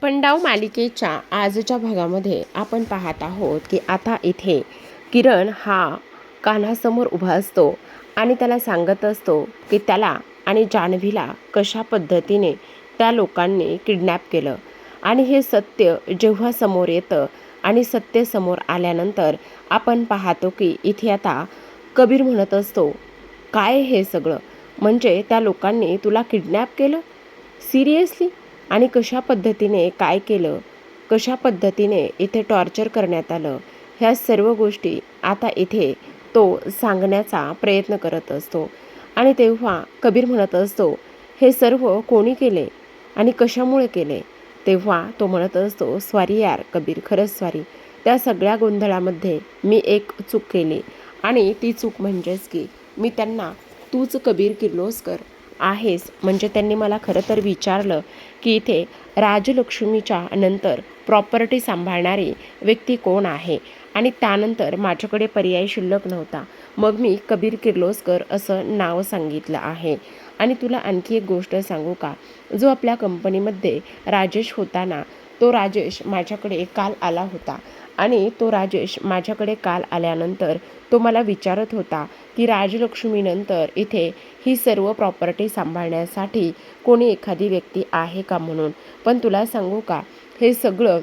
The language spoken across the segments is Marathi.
पंडाव मालिकेच्या आजच्या भागामध्ये आपण पाहत आहोत की आता इथे किरण हा कान्हासमोर उभा असतो आणि त्याला सांगत असतो की त्याला आणि जान्हवीला कशा पद्धतीने त्या लोकांनी किडनॅप केलं आणि हे सत्य जेव्हा समोर येतं आणि सत्य समोर आल्यानंतर आपण पाहतो की इथे आता कबीर म्हणत असतो, काय हे सगळं? म्हणजे त्या लोकांनी तुला किडनॅप केलं? सिरियसली? आणि कशा पद्धतीने काय केलं, कशा पद्धतीने इथे टॉर्चर करण्यात आलं, ह्या सर्व गोष्टी आता इथे तो सांगण्याचा प्रयत्न करत असतो. आणि तेव्हा कबीर म्हणत असतो, हे सर्व कोणी केले आणि कशामुळे केले? तेव्हा तो म्हणत असतो, सॉरी यार कबीर, खरंच सॉरी. त्या सगळ्या गोंधळामध्ये मी एक चूक केली आणि ती चूक म्हणजेच की मी त्यांना तूच कबीर किर्लोस्कर आहेस म्हणजे त्यांनी मला खरं तर विचारलं की इथे राजलक्ष्मीच्या नंतर प्रॉपर्टी सांभाळणारी व्यक्ती कोण आहे आणि त्यानंतर माझ्याकडे पर्याय शिल्लक नव्हता. मग मी कबीर किर्लोस्कर असं नाव सांगितलं आहे. आणि तुला आणखी एक गोष्ट सांगू का? जो आपल्या कंपनीमध्ये राजेश होता ना, तो राजेश माझ्याकडे काल आला होता आणि तो राजेश माझ्याकडे काल आल्यानंतर तो मला विचारत होता की राजलक्ष्मीनंतर इथे ही सर्व प्रॉपर्टी सांभाळण्यासाठी कोणी एखादी व्यक्ती आहे का म्हणून. पण तुला सांगू का, हे सगळं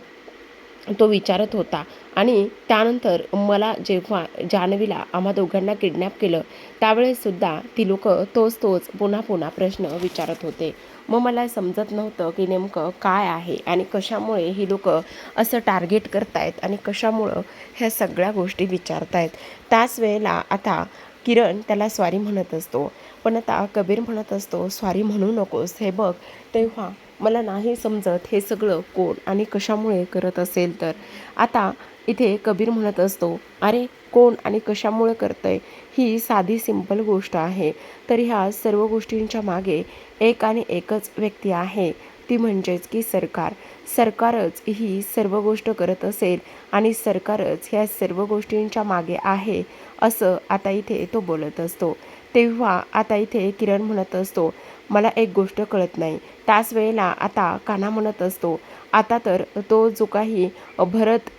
तो विचारत होता आणि त्यानंतर मला जेव्हा जान्हवीला आम्हा दोघांना किडनॅप केलं त्यावेळेससुद्धा ती लोक तोच पुन्हा पुन्हा प्रश्न विचारत होते. मग मला समजत नव्हतं की नेमकं काय आहे आणि कशामुळे ही लोक असं टार्गेट करतायत आणि कशामुळं ह्या सगळ्या गोष्टी विचारतायत. त्याच वेळेला आता किरण त्याला सॉरी म्हणत असतो, पण आता कबीर म्हणत असतो, सॉरी म्हणू नकोस, हे बघ. तेव्हा मला नाही समजत हे सगळं कोण आणि कशामुळे करत असेल तर. आता इथे कबीर म्हणत असतो, अरे कोण आणि कशामुळे करतंय ही साधी सिंपल गोष्ट आहे. तर ह्या सर्व गोष्टींच्या मागे एक आणि एकच व्यक्ती आहे, ती म्हणजेच की सरकारच ही सर्व गोष्ट करत असेल आणि सरकारच ह्या सर्व गोष्टींच्या मागे आहे असं आता इथे तो बोलत असतो. तेव्हा आता इथे किरण म्हणत असतो, मला एक गोष्ट कळत नाही. त्याच वेळेला आता कान्हा म्हणत असतो, आता तर तो जो काही भरत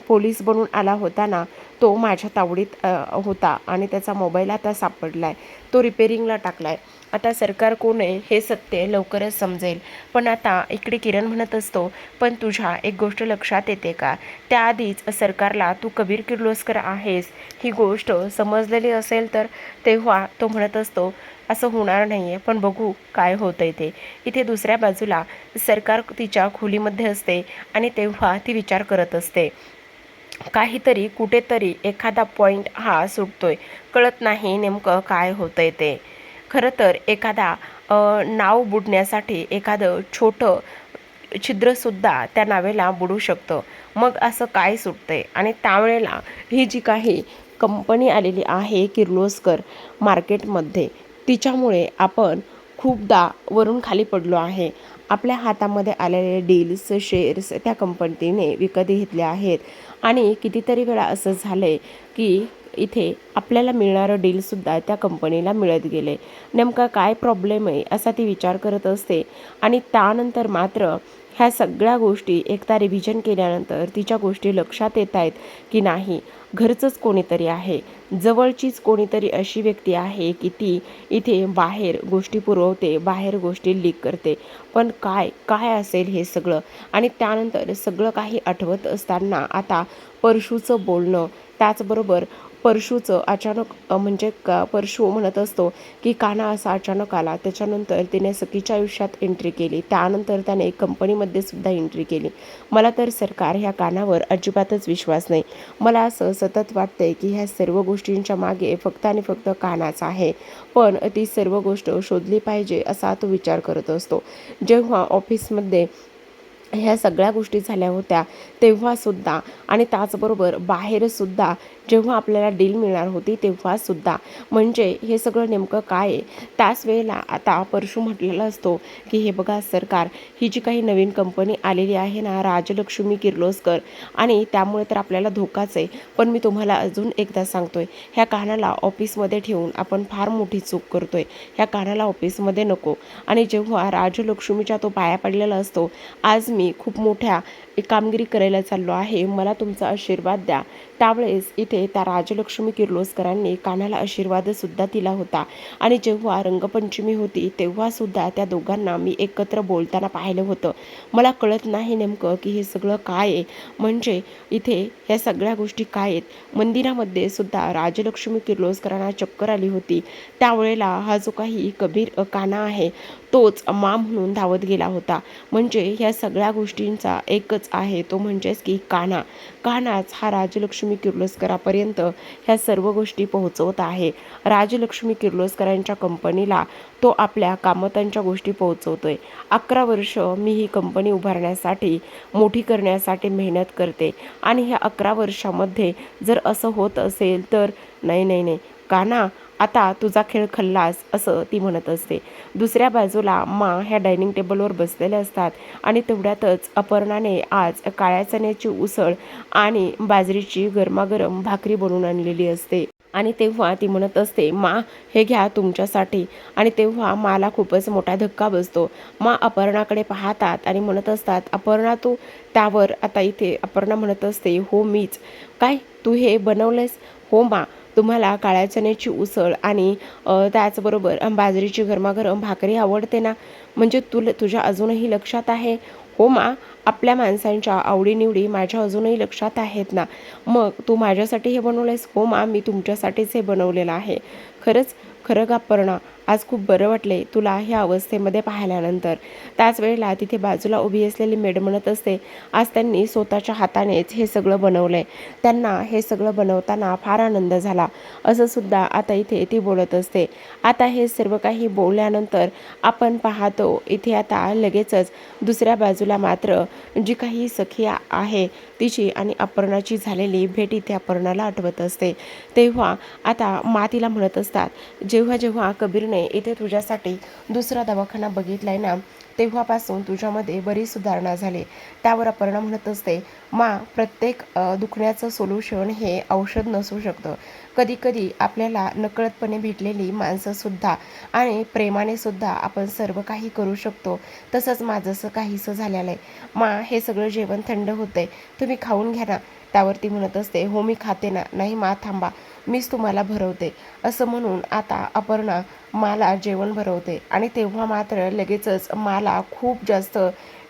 पोलीस बनून आला होता ना, तो माझ्या तावडीत होता आणि त्याचा मोबाईल आता सापडलाय, तो रिपेरिंगला टाकलाय. आता सरकार कोण आहे हे सत्य लवकरच समजेल. पण आता इकडे किरण म्हणत असतो, पण तुझ्या एक गोष्ट लक्षात येते का? त्याआधीच सरकारला तू कबीर किर्लोस्कर आहेस ही गोष्ट समजलेली असेल तर. तेव्हा तो म्हणत असतो, असं होणार नाही आहे, पण बघू काय होतं आहे ते. इथे दुसऱ्या बाजूला सरकार तिच्या खोलीमध्ये असते आणि तेव्हा ती विचार करत असते, काहीतरी कुठेतरी एखादा पॉईंट हा सुटतोय, कळत नाही नेमकं काय होतं आहे ते. खरं तर एखादा नाव बुडण्यासाठी एखादं छोटं छिद्रसुद्धा त्या नावेला बुडू शकतं. मग असं काय सुटतंय आणि त्यावेळेला ही जी काही कंपनी आलेली आहे किर्लोस्कर मार्केटमध्ये, तिच्यामुळे आपण खूपदा वरून खाली पडलो आहे. आपल्या हातामध्ये आलेले डील्स, शेअर्स त्या कंपनीने विकत घेतले आहेत आणि कितीतरी वेळा असं झालं आहे की इथे आपल्याला मिळणारं डीलसुद्धा त्या कंपनीला मिळत गेले. नेमका काय प्रॉब्लेम आहे असा ती विचार करत असते. आणि त्यानंतर मात्र ह्या सगळ्या गोष्टी एकदा रिव्हिजन केल्यानंतर तिच्या गोष्टी लक्षात येत आहेत की नाही, घरचंच कोणीतरी आहे, जवळचीच कोणीतरी अशी व्यक्ती आहे की ती इथे बाहेर गोष्टी पुरवते, बाहेर गोष्टी लीक करते. पण काय काय असेल हे सगळं? आणि त्यानंतर सगळं काही आठवत असताना आता परशूचं बोलणं, त्याचबरोबर परशूचं अचानक म्हणजे परशू म्हणत असतो की कान्हा असा अचानक आला, त्याच्यानंतर तिने सखीच्या आयुष्यात एंट्री केली, त्यानंतर त्याने कंपनीमध्ये सुद्धा एंट्री केली. मला तर सरकार ह्या कानावर अजिबातच विश्वास नाही. मला असं सतत वाटतंय की ह्या सर्व गोष्टींच्या मागे फक्त आणि फक्त कानाच आहे. पण ती सर्व गोष्ट शोधली पाहिजे असा तो विचार करत असतो. जेव्हा ऑफिसमध्ये ह्या सगळ्या गोष्टी झाल्या होत्या तेव्हासुद्धा आणि त्याचबरोबर बाहेरसुद्धा जेव्हा आपल्याला डील मिळणार होती तेव्हासुद्धा. म्हणजे हे सगळं नेमकं काय आहे? त्याच वेळेला आता परशू म्हटलेला असतो की हे बघा सरकार, ही जी काही नवीन कंपनी आलेली आहे ना राजलक्ष्मी किर्लोस्कर, आणि त्यामुळे तर आपल्याला धोकाच आहे. पण मी तुम्हाला अजून एकदा सांगतोय, ह्या कानाला ऑफिसमध्ये ठेवून आपण फार मोठी चूक करतोय. ह्या कानाला ऑफिसमध्ये नको. आणि जेव्हा राजलक्ष्मीच्या तो पाया पडलेला असतो, आज मी खूप मोठ्या कामगिरी करायला चाललो आहे, मला तुमचा आशीर्वाद द्या. त्यावेळेस इथे त्या राजलक्ष्मी किर्लोस्करांनी कानाला आशीर्वादसुद्धा दिला होता. आणि जेव्हा रंगपंचमी होती तेव्हासुद्धा त्या दोघांना मी एकत्र बोलताना पाहिलं होतं. मला कळत नाही नेमकं की हे सगळं काय आहे. म्हणजे इथे ह्या सगळ्या गोष्टी काय आहेत? मंदिरामध्ये सुद्धा राजलक्ष्मी किर्लोस्करांना चक्कर आली होती. त्यावेळेला हा जो काही कबीर काना आहे तोच मा म्हणून धावत गेला होता. म्हणजे ह्या सगळ्या गोष्टींचा एकच आहे, तो म्हणजेच की काना. कानाच हा राजलक्ष्मी किर्लोस्करापर्यंत ह्या सर्व गोष्टी पोहोचवत आहे. राजलक्ष्मी किर्लोस्करांच्या कंपनीला तो आपल्या कामतांच्या गोष्टी पोहोचवतोय. 11 वर्ष मी ही कंपनी उभारण्यासाठी, मोठी करण्यासाठी मेहनत करते, आणि ह्या 11 वर्षामध्ये जर असं होत असेल तर नाही नाही नाही काना, आता तुझा खेळ खल्लास, असं ती म्हणत असते. दुसऱ्या बाजूला मा ह्या डायनिंग टेबलवर बसलेल्या असतात. आणि तेवढ्यातच अपर्णाने आज काळ्या चण्याची उसळ आणि बाजरीची गरमागरम भाकरी बनवून आणलेली असते. आणि तेव्हा ती म्हणत असते, मा हे घ्या तुमच्यासाठी. आणि तेव्हा माला खूपच मोठा धक्का बसतो. मा अपर्णाकडे पाहतात आणि म्हणत असतात, अपर्णा तू? त्यावर आता इथे अपर्णा म्हणत असते, हो मीच. काय तू हे बनवलंयस? हो मा, तुम्हाला काळ्या चण्याची उसळ आणि त्याचबरोबर बाजरीची गरमागरम भाकरी आवडते ना? म्हणजे तुझ्या अजूनही लक्षात आहे? हो मा, आपल्या माणसांच्या आवडीनिवडी माझ्या अजूनही लक्षात आहेत ना. मग तू माझ्यासाठी हे बनवलंयस? हो मा, मी तुमच्यासाठीच हे बनवलेलं आहे. खरंच? खरं का अपर्णा? आज खूप बरं वाटले तुला ह्या अवस्थेमध्ये पाहिल्यानंतर. त्याच वेळेला तिथे बाजूला उभी असलेली मेड म्हणत असते, आज त्यांनी स्वतःच्या हातानेच हे सगळं बनवलंय. त्यांना हे सगळं बनवताना फार आनंद झाला, असं सुद्धा आता इथे ती बोलत असते. आता हे सर्व काही बोलल्यानंतर आपण पाहतो इथे आता लगेचच दुसऱ्या बाजूला मात्र जी काही सखी आहे तिची आणि अपर्णाची झालेली भेट इथे अपर्णाला आठवत असते. तेव्हा आता मा तिला म्हणत असतात, जेव्हा जेव्हा कबीरने इथे तुझ्यासाठी दुसरा दवाखाना बघितलाय ना तेव्हापासून तुझ्यामध्ये बरीच सुधारणा झाली. त्यावर अपर्णा म्हणत असते, मा प्रत्येक दुखण्याचं सोल्युशन हे औषध नसू शकतं. कधी कधी आपल्याला नकळतपणे भेटलेली माणसंसुद्धा आणि प्रेमाने सुद्धा आपण सर्व काही करू शकतो. तसंच माझंसं काहीसं झालेलं आहे. मा हे सगळं जेवण थंड होतंय, तुम्ही खाऊन घ्या ना. त्यावरती म्हणत असते, हो मी खाते ना. नाही मा थांबा, मीच तुम्हाला भरवते. असं म्हणून आता अपर्णा माला जेवण भरवते. आणि तेव्हा मात्र लगेचच माला खूप जास्त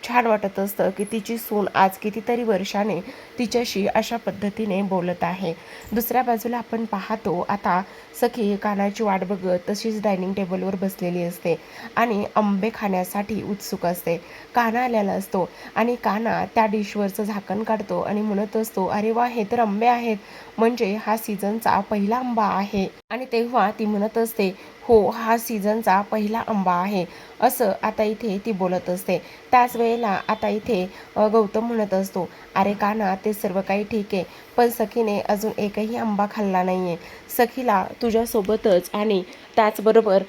छान वाटत असतं की तिची सून आज कितीतरी वर्षाने तिच्याशी अशा पद्धतीने बोलत आहे. दुसऱ्या बाजूला आपण पाहतो आता सखी कानाची वाट बघत तशीच डायनिंग टेबलवर बसलेली असते आणि आंबे खाण्यासाठी उत्सुक असते. काना आलेला असतो आणि काना त्या डिशवरचं झाकण काढतो आणि म्हणत असतो, अरे वा, हे तर आंबे आहेत, म्हणजे हा सीझनचा पहिला आंबा आहे. आणि तेव्हा ती म्हणत असते, हो हा सीझनचा पहिला आंबा आहे, असं आता इथे ती बोलत असते. त्याच वेळेला आता इथे गौतम म्हणत असतो, अरे काना ते सर्व काही ठीक आहे, पण सखीने अजून एकही आंबा खाल्ला नाही आहे. सखीला तुझ्यासोबतच आणि त्याचबरोबर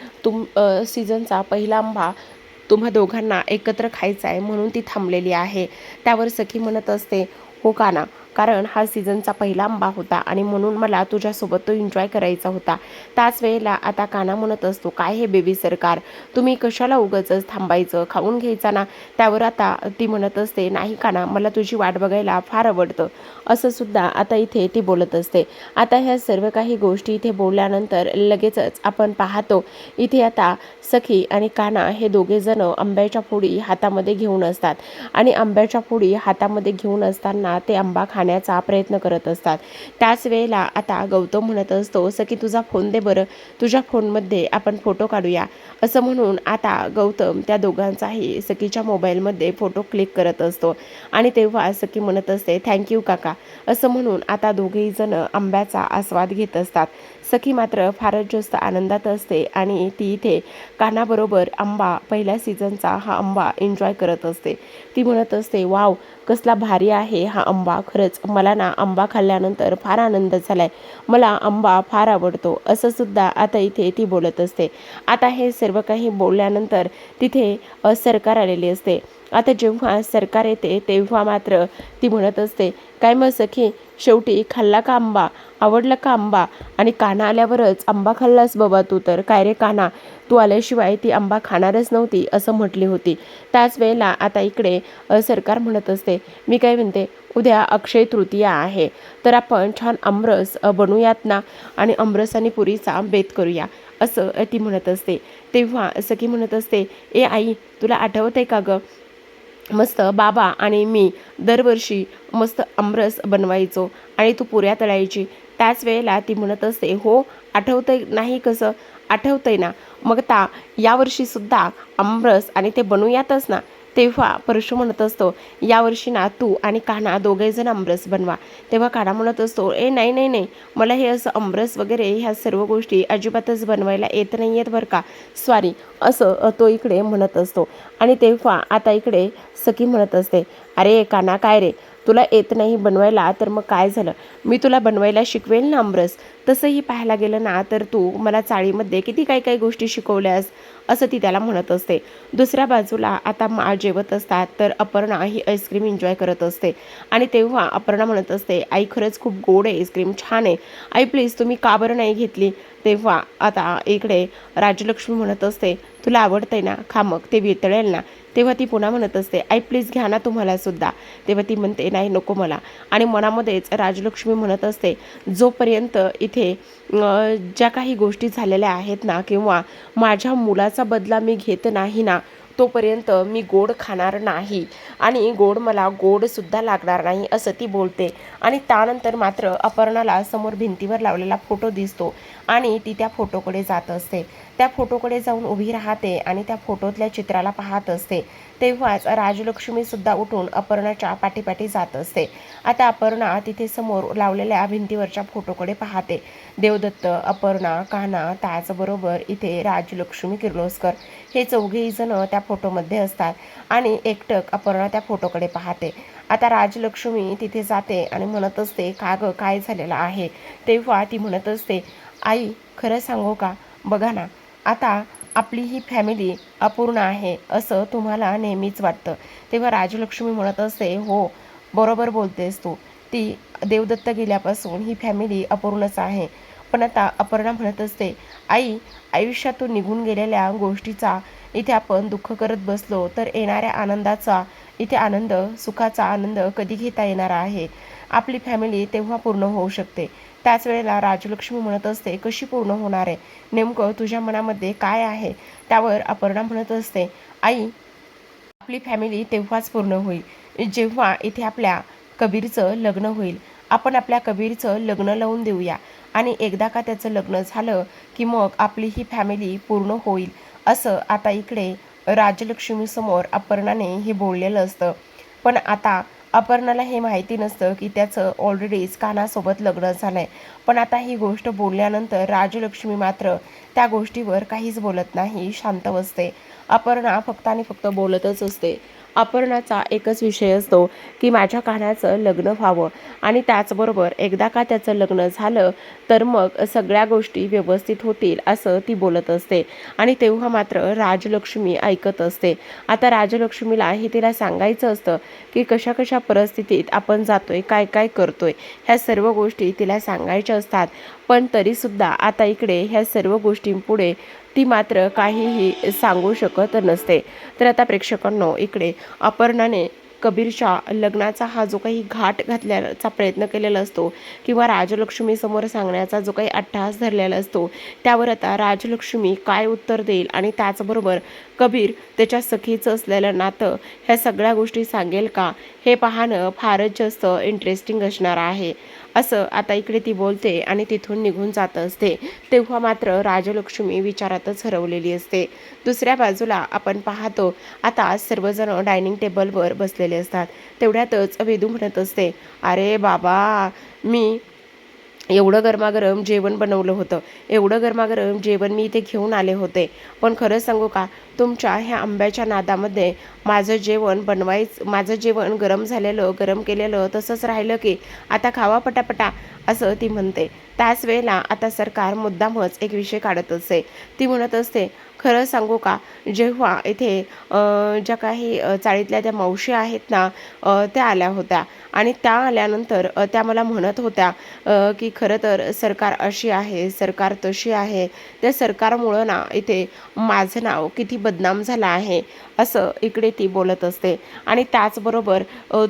सीझनचा पहिला आंबा तुम्हा दोघांना एकत्र खायचा आहे म्हणून ती थांबलेली आहे. त्यावर सखी म्हणत असते, हो काना, कारण हा सीझनचा पहिला आंबा होता आणि म्हणून मला तुझ्यासोबत तो एन्जॉय करायचा होता. त्याच वेळेला आता काना म्हणत असतो, काय हे बेबी सरकार, तुम्ही कशाला उगाचच थांबायचं, खाऊन घ्यायचा ना. त्यावर आता ती म्हणत असते, नाही काना, मला तुझी वाट बघायला फार आवडतं, असं सुद्धा आता इथे ती बोलत असते. आता ह्या सर्व काही गोष्टी इथे बोलल्यानंतर लगेचच आपण पाहतो इथे आता सखी आणि काना हे दोघे जण आंब्याच्या फोडी हातामध्ये घेऊन असतात आणि आंब्याच्या फोडी हातामध्ये घेऊन असताना ते आंबा खाण्याचा प्रयत्न करत असतात. त्याच वेळेला आता गौतम म्हणत असतो, सखी तुझा फोन दे बरं, तुझ्या फोनमध्ये आपण फोटो काढूया. असं म्हणून आता गौतम त्या दोघांचाही सखीच्या मोबाईलमध्ये फोटो क्लिक करत असतो आणि तेव्हा सखी म्हणत असते, थँक्यू काका. असं म्हणून आता दोघेही जण आंब्याचा आस्वाद घेत असतात. सखी मात्र फारच जास्त आनंदात असते आणि ती इथे कानाबरोबर आंबा, पहिल्या सीझनचा हा आंबा एन्जॉय करत असते. ती म्हणत असते, वाव कसला भारी आहे हा आंबा, खरंच खरंच मला ना आंबा खाल्ल्यानंतर फार आनंद झालाय, मला आंबा फार आवडतो, असं सुद्धा आता इथे ती बोलत असते. आता हे सर्व काही बोलल्यानंतर तिथे सरकार आलेली असते. आता जेव्हा सरकार येते तेव्हा मात्र ती म्हणत असते, काय मग सखी, शेवटी खाल्ला का आंबा, आवडला का आंबा? आणि कान्हा आल्यावरच आंबा खाल्लास बाबा तू तर. काय रे कान्हा, तू आल्याशिवाय ती आंबा खाणारच नव्हती असं म्हटली होती. त्याच वेळेला आता इकडे सरकार म्हणत असते, मी काय म्हणते, उद्या अक्षय तृतीया आहे, तर आपण छान आमरस बनवूयात ना, आणि आमरस आणि पुरीचा बेत करूया, असं ती म्हणत असते. तेव्हा सखी म्हणत असते, ए आई, तुला आठवत आहे का गं, मस्त बाबा आणि मी दरवर्षी मस्त आमरस बनवायचो आणि तू पुऱ्या तळायची. त्याच वेळेला ती म्हणत असते, हो आठवतंय नाही कसं, आठवतंय ना, मग आता यावर्षीसुद्धा आमरस आणि ते बनवूयातच ना. तेव्हा परशू म्हणत असतो, यावर्षी ना तू आणि कान्हा दोघेजण आमरस बनवा. तेव्हा कान्हा म्हणत असतो, ए नाही नाही नाही, मला हे असं आमरस वगैरे ह्या सर्व गोष्टी अजिबातच बनवायला येत नाही आहेत बरं का, सॉरी, असं तो इकडे म्हणत असतो. आणि तेव्हा आता इकडे सखी म्हणत असते, अरे कान्हा काय रे, तुला येत नाही बनवायला तर मग काय झालं, मी तुला बनवायला शिकवेल ना आमरस. तसंही पाहायला गेलं ना तर तू मला चाळीमध्ये किती काही काही गोष्टी शिकवल्यास, असं ती त्याला म्हणत असते. दुसऱ्या बाजूला आता मा जेवत असतात तर अपर्णा ही आईस्क्रीम एन्जॉय करत असते. आणि तेव्हा अपर्णा म्हणत असते, आई खरंच खूप गोड आहे आईस्क्रीम, छान आहे आई, प्लीज तुम्ही का बरं नाही घेतली. तेव्हा आता इकडे राजलक्ष्मी म्हणत असते, तुला आवडतंय ना, खा मग, ते वितळेल ना. तेव्हा ती पुन्हा म्हणत असते, आई प्लीज घ्या ना तुम्हाला सुद्धा. तेव्हा ती म्हणते, नाही नको मला. आणि मनामध्येच राजलक्ष्मी म्हणत असते, जोपर्यंत इथे ज्या काही गोष्टी झालेल्या आहेत ना, किंवा माझ्या मुलाचा बदला मी घेत नाही ना, तोपर्यंत मी गोड खाणार नाही आणि गोड मला गोडसुद्धा लागणार नाही, असं ती बोलते. आणि त्यानंतर मात्र अपर्णाला समोर भिंतीवर लावलेला फोटो दिसतो आणि ती त्या फोटोकडे जात असते. त्या फोटोकडे जाऊन उभी राहते आणि त्या फोटोतल्या चित्राला पाहत असते. तेव्हाच राजलक्ष्मीसुद्धा उठून अपर्णाच्या पाठीपाठी जात असते. आता अपर्णा तिथे समोर लावलेल्या भिंतीवरच्या फोटोकडे पाहते. देवदत्त, अपर्णा, कान्हा, त्याचबरोबर इथे राजलक्ष्मी किर्लोस्कर हे चौघेही जण त्या फोटोमध्ये असतात आणि एकटक अपर्णा त्या फोटोकडे पाहते. आता राजलक्ष्मी तिथे जाते आणि म्हणत असते, का गं काय झालेलं आहे. तेव्हा ती म्हणत असते, आई खरं सांगू का, बघा ना, आता आपली ही फॅमिली अपूर्ण आहे असं तुम्हाला नेहमीच वाटतं. तेव्हा राजलक्ष्मी म्हणत असते, हो बरोबर बोलतेस तू, ती देवदत्त गेल्यापासून ही फॅमिली अपूर्णच आहे. पण आता अपर्णा म्हणत असते, आई आयुष्यातून निघून गेलेल्या गोष्टीचा इथे आपण दुःख करत बसलो तर येणाऱ्या आनंदाचा, इथे आनंद, सुखाचा आनंद कधी घेता येणार आहे. आपली फॅमिली तेव्हा पूर्ण होऊ शकते. त्याच वेळेला राजलक्ष्मी म्हणत असते, कशी पूर्ण होणार आहे, नेमकं तुझ्या मनामध्ये काय आहे. त्यावर अपर्णा म्हणत असते, आई आपली फॅमिली तेव्हाच पूर्ण होईल जेव्हा इथे आपल्या कबीरचं लग्न होईल. आपण आपल्या कबीरचं लग्न लावून देऊया आणि एकदा का त्याचं लग्न झालं की मग आपली ही फॅमिली पूर्ण होईल, असं आता इकडे राजलक्ष्मीसमोर अपर्णाने हे बोललेलं असतं. पण आता अपर्णाला हे माहिती नसतं की त्याचं ऑलरेडीच कान्हासोबत लग्न झालं आहे. पण आता ही गोष्ट बोलल्यानंतर राजलक्ष्मी मात्र त्या गोष्टीवर काहीच बोलत नाही, शांत बसते. अपर्णा फक्त आणि फक्त बोलतच असते. अपर्णाचा एकच विषय असतो की माझ्या कान्हाचं लग्न व्हावं आणि त्याचबरोबर एकदा का त्याचं लग्न झालं तर मग सगळ्या गोष्टी व्यवस्थित होतील, असं ती बोलत असते. आणि तेव्हा मात्र राजलक्ष्मी ऐकत असते. आता राजलक्ष्मीला हे तिला सांगायचं असतं की कशा कशा परिस्थितीत आपण जातोय, काय काय करतोय, ह्या सर्व गोष्टी तिला सांगायच्या असतात. पण तरीसुद्धा आता इकडे ह्या सर्व गोष्टींपुढे ती मात्र काहीही सांगू शकत नसते. तर आता प्रेक्षकांनो, इकडे अपर्णाने कबीरच्या लग्नाचा हा जो काही घाट घातल्याचा प्रयत्न केलेला असतो किंवा राजलक्ष्मीसमोर सांगण्याचा जो काही अट्टहास धरलेला असतो, त्यावर आता राजलक्ष्मी काय उत्तर देईल आणि त्याचबरोबर कबीर त्याच्या सखीचं असलेलं नातं ह्या सगळ्या गोष्टी सांगेल का, हे पाहणं फारच जास्त इंटरेस्टिंग असणार आहे, असं आता इकडे ती बोलते आणि तिथून निघून जात असते. तेव्हा मात्र राजलक्ष्मी विचारातच हरवलेली असते. दुसऱ्या बाजूला आपण पाहतो आता सर्वजण डायनिंग टेबलवर बसलेले असतात. तेवढ्यातच वेदू म्हणत असते, अरे बाबा, मी एवढं गरमागरम जेवण बनवलं होतं, एवढं गरमागरम जेवण मी इथे घेऊन आले होते. पण खरं सांगू का, तुमच्या ह्या आंब्याच्या नादामध्ये माझं जेवण गरम झालेलं, गरम केलेलं तसंच राहिलं की आता खावा पटापटा, असं ती म्हणते. त्याच वेळेला आता सरकार मुद्दामच एक विषय काढत असते. ती म्हणत असते, खरं सांगू का, जेव्हा इथे ज्या काही चाळीतल्या त्या मावशी आहेत ना, त्या आल्या होत्या आणि त्या आल्यानंतर त्या मला म्हणत होत्या की खरं तर सरकार अशी आहे, सरकार तशी आहे, त्या सरकारमुळं ना इथे माझं नाव किती बदनाम झालं आहे, असं इकडे ती बोलत असते. आणि त्याचबरोबर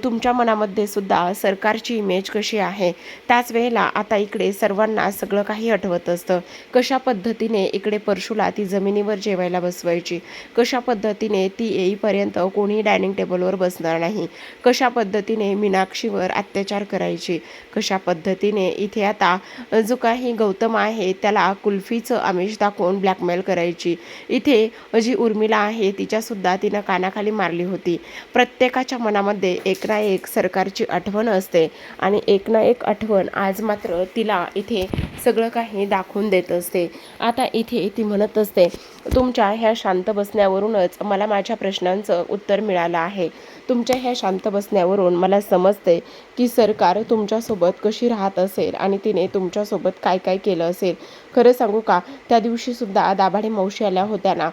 तुमच्या मनामध्ये सुद्धा सरकारची इमेज कशी आहे, त्याच वेळेला आता इकडे सर्वांना सगळं काही आठवत असतं. कशा पद्धतीने इकडे परशूला ती जमिनीवर जेवायला बसवायची, कशा पद्धतीने ती येईपर्यंत कोणी डायनिंग टेबलवर बसणार नाही, कशा पद्धतीने मीनाक्षीवर अत्याचार करायची, कशा पद्धतीने इथे आता जो काही गौतम आहे त्याला कुल्फीचं आमिष दाखवून ब्लॅकमेल करायची. इथे जी उर्मिला आहे तिच्यासुद्धा तिनं कानाखाली मारली होती. प्रत्येकाच्या मनामध्ये एक ना एक सरकारची आठवण असते आणि एक ना एक आठवण आज मात्र तिला इथे सगळं काही दाखवून देत असते. आता इथे ती म्हणत असते, तुमच्या ह्या शांत बसण्यावरूनच मला माझ्या प्रश्नांचं उत्तर मिळालं आहे. तुमच्या ह्या शांत बसण्यावरून मला समजते की सरकार तुमच्यासोबत कशी राहत असेल आणि तिने तुमच्यासोबत काय काय केलं असेल. खरं सांगू का, त्या दिवशीसुद्धा दाभाडे मावशी आल्या होत्या ना,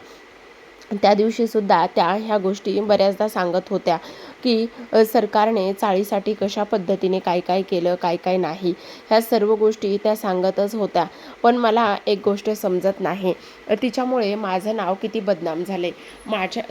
त्या दिवशीसुद्धा त्या ह्या गोष्टी बऱ्याचदा सांगत होत्या की सरकारने चाळीसाठी कशा पद्धतीने काय काय केलं, काय काय नाही, ह्या सर्व गोष्टी त्या सांगतच होत्या. पण मला एक गोष्ट समजत नाही, तिच्यामुळे माझं नाव किती बदनाम झाले.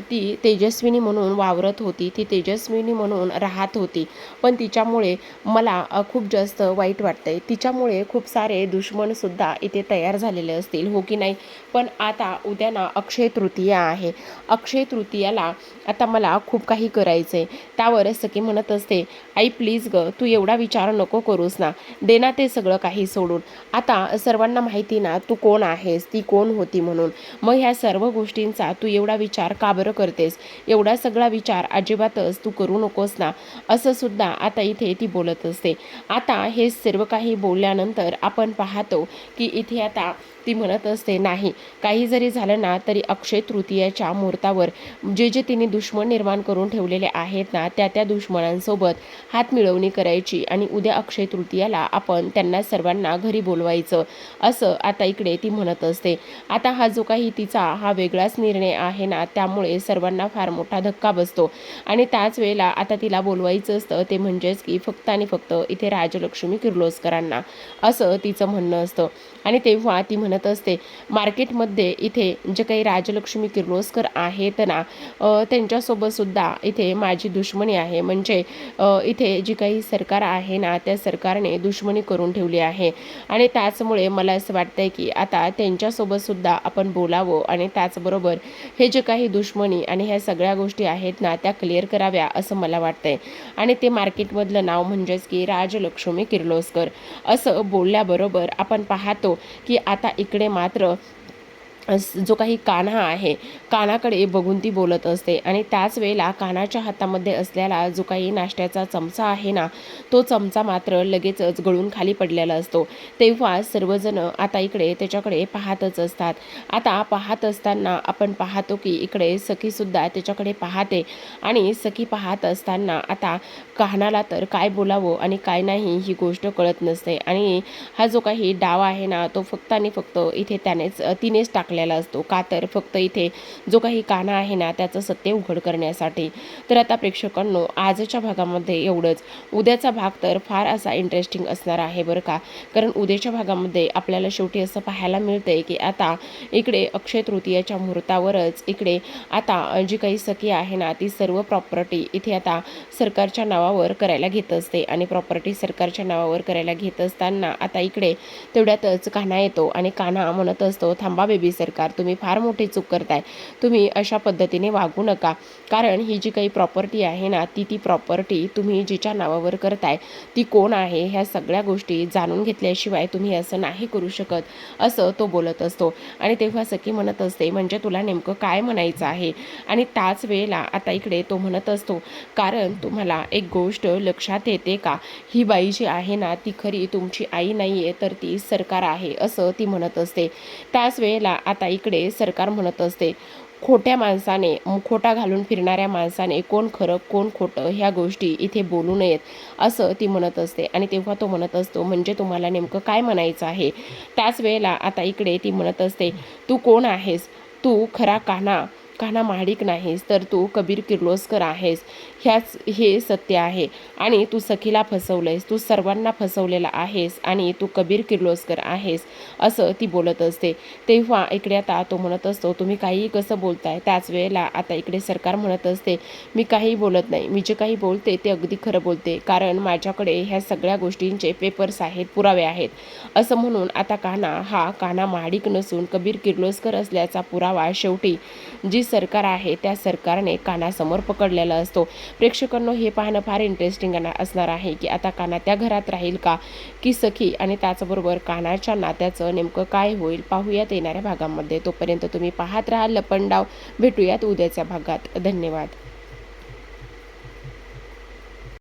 ती तेजस्विनी म्हणून वावरत होती, ती तेजस्विनी म्हणून राहत होती, पण तिच्यामुळे मला खूप जास्त वाईट वाटतंय. तिच्यामुळे खूप सारे दुश्मनसुद्धा इथे तयार झालेले असतील, हो की नाही. पण आता उद्या ना अक्षय तृतीया आहे. अक्षय तृतीयाला आता मला खूप काही करायचं आहे. त्यावर सखी म्हणत असते, आई प्लीज गं, तू एवढा विचार नको करूस ना, दे ना ते सगळं काही सोडून. आता सर्वांना माहिती ना तू कोण आहेस, ती कोण होती म्हणून. मग ह्या सर्व गोष्टींचा तू एवढा विचार का बरं करतेस, एवढा सगळा विचार अजिबातच तू करू नकोस ना, असं सुद्धा आता इथे ती बोलत असते. आता हे सर्व काही बोलल्यानंतर आपण पाहतो की इथे आता ती म्हणत असते, नाही काही जरी झालं ना तरी अक्षय तृतीयाच्या मुहूर्तावर जे तिने दुश्मन निर्माण करून ठेवलेले आहेत ना, त्या दुश्मनांसोबत हात मिळवणी करायची आणि उद्या अक्षय तृतीयाला आपण त्यांना सर्वांना घरी बोलवायचं, असं आता इकडे ती म्हणत असते. आता हा जो काही तिचा हा वेगळाच निर्णय आहे ना, त्यामुळे सर्वांना फार मोठा धक्का बसतो. आणि त्याच वेळेला आता तिला बोलवायचं असतं ते म्हणजेच की फक्त आणि फक्त इथे राजलक्ष्मी किर्लोस्करांना, असं तिचं म्हणणं असतं. आणि तेव्हा ती म्हणत असते, मार्केटमध्ये इथे जे काही राजलक्ष्मी किर्लोस्कर आहेत ना, त्यांच्यासोबत सुद्धा इथे माझी दुश्मनी आहे. म्हणजे इथे जी काही सरकार आहे ना, त्या सरकारने दुश्मनी करून ठेवली आहे आणि त्याचमुळे मला असं वाटतंय की आता त्यांच्यासोबत सुद्धा आपण बोलावं आणि त्याचबरोबर हे जे काही दुश्मनी आणि ह्या सगळ्या गोष्टी आहेत ना, त्या क्लिअर कराव्या असं मला वाटतंय. आणि ते मार्केटमधलं नाव म्हणजेच की राजलक्ष्मी किर्लोस्कर, असं बोलल्याबरोबर आपण पाहतो की आता इकडे मात्र जो काही कान्हा आहे, कान्हाकडे बघून ती बोलत असते. आणि त्याच वेळेला कान्हाच्या हातामध्ये असलेला जो काही नाश्त्याचा चमचा आहे ना, तो चमचा मात्र लगेचच गळून खाली पडलेला असतो. तेव्हा सर्वजण आता इकडे त्याच्याकडे पाहतच असतात. आता पाहत असताना आपण पाहतो की इकडे सखीसुद्धा त्याच्याकडे पाहते आणि सखी पाहत असताना आता कान्हाला तर काय बोलावं आणि काय नाही ही गोष्ट कळत नसते. आणि हा जो काही डाव आहे ना, तो फक्त आणि फक्त इथे तिनेच टाकलेला असतो. का तर फक्त इथे जो काही कान्हा आहे ना, त्याचं सत्य उघड करण्यासाठी. तर आता प्रेक्षकांनो, आजच्या भागामध्ये एवढंच. उद्याचा भाग तर फार असा इंटरेस्टिंग असणार आहे बरं का, कारण उद्याच्या भागामध्ये आपल्याला शेवटी असं पाहायला मिळतंय की आता इकडे अक्षय तृतीयाच्या मुहूर्तावरच इकडे आता जी काही सखी आहे ना, ती सर्व प्रॉपर्टी इथे आता सरकारच्या नावावर करायला घेत असते. आणि प्रॉपर्टी सरकारच्या नावावर करायला घेत असताना आता इकडे तेवढ्यातच कान्हा येतो आणि कान्हा म्हणत असतो, थांबा बेबीज, सरकार, तुम्ही फार मोठी चूक करताय. तुम्ही अशा पद्धतीने वागू नका. कारण ही जी काही प्रॉपर्टी आहे ना, ती प्रॉपर्टी तुम्ही जिच्या नावावर करताय ती कोण आहे ह्या सगळ्या गोष्टी जाणून घेतल्याशिवाय तुम्ही असं नाही करू शकत, असं तो बोलत असतो. आणि तेव्हा सखी म्हणत असते, म्हणजे तुला नेमकं काय म्हणायचं आहे? आणि त्याच वेळेला आता इकडे तो म्हणत असतो, कारण तुम्हाला एक गोष्ट लक्षात येते का? ही बाई जी आहे ना, ती खरी तुमची आई नाही आहे, तर ती सरकार आहे, असं ती म्हणत असते. त्याच वेळेला आता इकडे सरकार म्हणत असते, खोट्या माणसाने, खोटा घालून फिरणाऱ्या माणसाने कोण खरं कोण खोटं ह्या गोष्टी इथे बोलू नयेत, असं ती म्हणत असते. आणि तेव्हा तो म्हणत असतो, म्हणजे तुम्हाला नेमकं काय म्हणायचं आहे? त्याच वेळेला आता इकडे ती म्हणत असते, तू कोण आहेस? तू खरा कान्हा महाडिक नाहीस, तर तू कबीर किर्लोस्कर आहेस. हे सत्य आहे. आणि तू सखीला फसवलंयस, तू सर्वांना फसवलेला आहेस आणि तू कबीर किर्लोस्कर आहेस, असं ती बोलत असते. तेव्हा इकडे आता तो म्हणत असतो, तुम्ही काहीही कसं बोलताय? त्याच वेळेला आता इकडे सरकार म्हणत असते, मी काही बोलत नाही, मी जे काही बोलते ते अगदी खरं बोलते, कारण माझ्याकडे ह्या सगळ्या गोष्टींचे पेपर्स आहेत, पुरावे आहेत, असं म्हणून आता कान्हा महाडिक नसून कबीर किर्लोस्कर असल्याचा पुरावा शेवटी जी सरकार आहे त्या सरकारने कान्हासमोर पकडलेला असतो. प्रेक्षकांनो, हे पाहणं फार इंटरेस्टिंग असणार आहे की आता कान्हा त्या घरात राहील का, की सखी आणि त्याचबरोबर कान्हाच्या नात्याचं नेमकं काय होईल, पाहूयात येणाऱ्या भागामध्ये. तोपर्यंत तुम्ही पाहत राहा लपंडाव. भेटूयात उद्याच्या भागात. धन्यवाद.